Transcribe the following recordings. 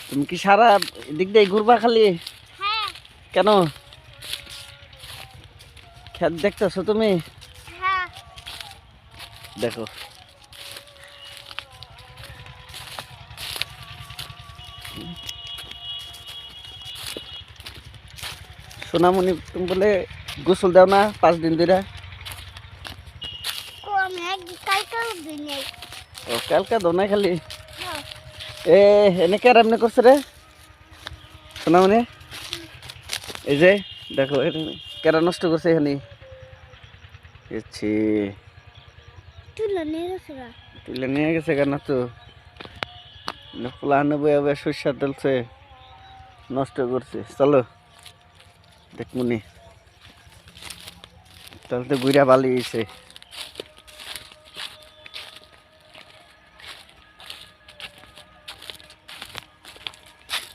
তুমি কি সারা দিক দিয়ে ঘুরবা খালি? হ্যাঁ কেন? খেত দেখতেছো তুমি? হ্যাঁ দেখো সোনামণি, তুমি বলে গোসল দাও না 5 দিন ধরে? আমি কালকেও দিই নাই। ও কালকে দাও না খালি? হ্যাঁ এ এনে কে এমনি করছে রে সোনামণি? এই যে দেখো কেরা নষ্ট করছে এখানে। তুলে নিয়ে গেছে না। তুলে নিয়ে গেছে কেন? তো ফুলানো বয়ে বয়ে সরষার তেলছে, নষ্ট করছে। চলো দেখমুনি, তাহলে তো গুড়া বালি হয়েছে।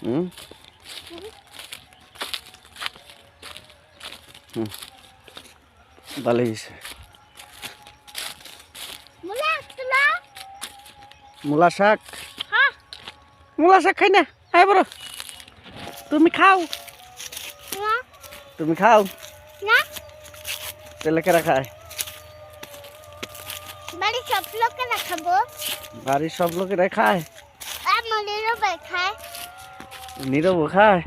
হুম হুম বালি হয়েছে। মুলা তুলা। মূলা শাক? হ্যাঁ মূলা শাক খাই না, হ্যাঁ বড় তুমি খাও? না তুমি খাও? না তাহলে কেরা খায়? বাড়ি সব লোকেরা খাবো। বাড়ির সব লোকেরা খায়? আমাদেরও ভাই খায়। নীরবও খায়?